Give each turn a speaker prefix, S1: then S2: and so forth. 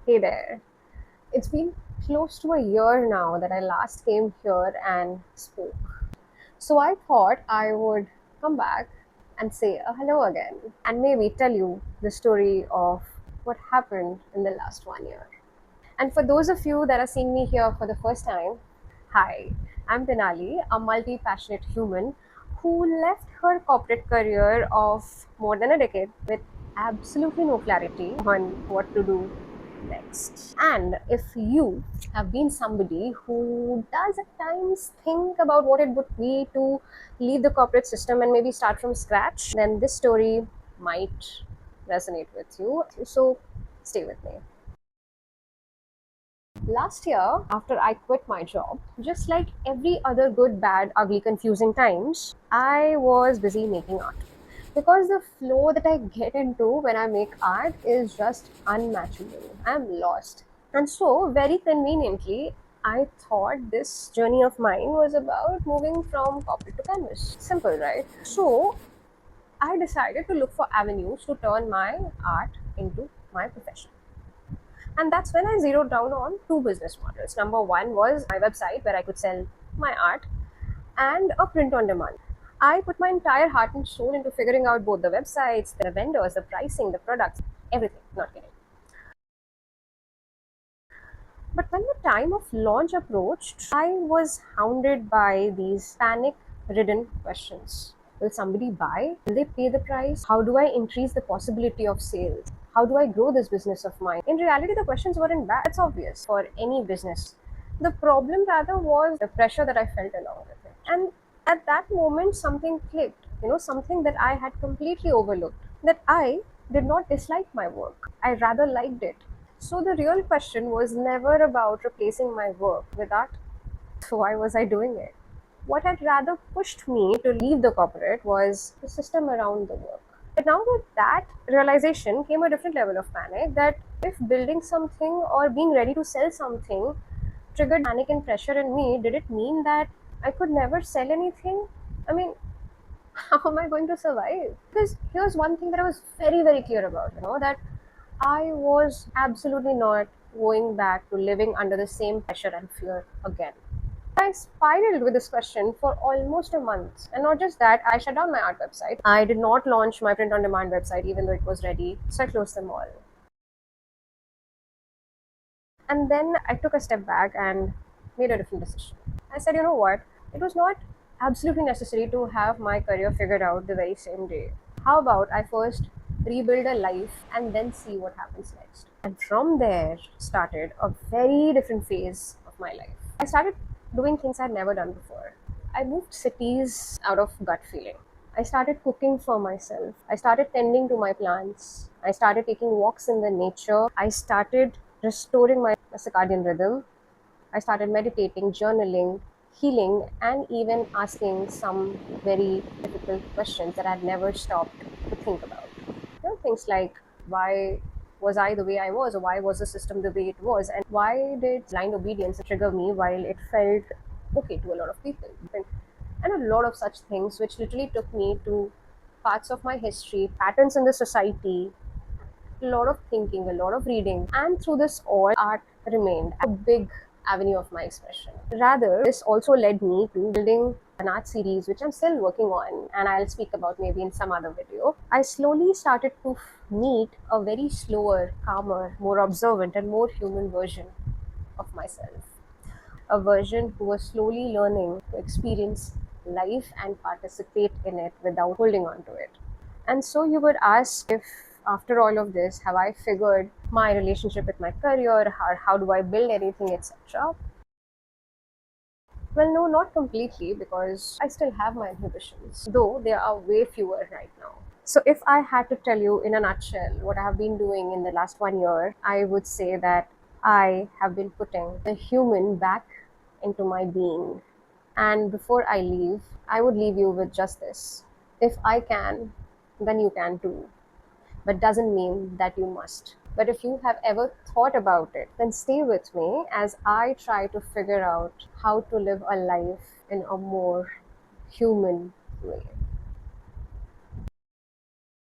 S1: Hey there. It's been close to a year now that I last came here and spoke. So I thought I would come back and say a hello again and maybe tell you the story of what happened in the last 1 year. And for those of you that are seeing me here for the first time, hi, I'm Denali, a multi passionate human who left her corporate career of more than a decade with absolutely no clarity on what to do next. And if you have been somebody who does at times think about what it would be to leave the corporate system and maybe start from scratch, then this story might resonate with you. So stay with me. Last year, after I quit my job, just like every other good, bad, ugly, confusing times, I was busy making art. Because the flow that I get into when I make art is just unmatchable. I'm lost. And so, very conveniently, I thought this journey of mine was about moving from corporate to canvas. Simple, right? So, I decided to look for avenues to turn my art into my profession. And that's when I zeroed down on two business models. Number one was my website where I could sell my art and a print on demand. I put my entire heart and soul into figuring out both the websites, the vendors, the pricing, the products, everything. Not kidding. But when the time of launch approached, I was hounded by these panic ridden questions. Will somebody buy? Will they pay the price? How do I increase the possibility of sales? How do I grow this business of mine? In reality, the questions weren't bad. It's obvious for any business. The problem rather was the pressure that I felt along with it. And at that moment, something clicked, something that I had completely overlooked. That I did not dislike my work, I rather liked it. So the real question was never about replacing my work with art. So why was I doing it? What had rather pushed me to leave the corporate was the system around the work. But now with that realization came a different level of panic that if building something or being ready to sell something triggered panic and pressure in me, did it mean that I could never sell anything? I mean, how am I going to survive? Because here's one thing that I was very, very clear about, that I was absolutely not going back to living under the same pressure and fear again. I spiraled with this question for almost a month. And not just that, I shut down my art website. I did not launch my print on demand website even though it was ready. So I closed them all. And then I took a step back and made a different decision. I said, you know what? It was not absolutely necessary to have my career figured out the very same day. How about I first rebuild a life and then see what happens next? And from there started a very different phase of my life. I started doing things I'd never done before. I moved cities out of gut feeling. I started cooking for myself. I started tending to my plants. I started taking walks in the nature. I started restoring my circadian rhythm. I started meditating, journaling, healing, and even asking some very difficult questions that I'd never stopped to think about. Things like why was I the way I was, or why was the system the way it was, and why did blind obedience trigger me while it felt okay to a lot of people, and a lot of such things, which literally took me to parts of my history, patterns in the society, a lot of thinking, a lot of reading, and through this all, art remained a big avenue of my expression. Rather, this also led me to building an art series, which I'm still working on, and I'll speak about maybe in some other video. I slowly started to meet a very slower, calmer, more observant, and more human version of myself. A version who was slowly learning to experience life and participate in it without holding on to it. And so you would ask if, after all of this, have I figured my relationship with my career, how do I build anything, etc. Well, no, not completely, because I still have my inhibitions, though there are way fewer right now. So, if I had to tell you in a nutshell what I have been doing in the last 1 year, I would say that I have been putting the human back into my being. And before I leave, I would leave you with just this: if I can, then you can too, but doesn't mean that you must. But if you have ever thought about it, then stay with me as I try to figure out how to live a life in a more human way.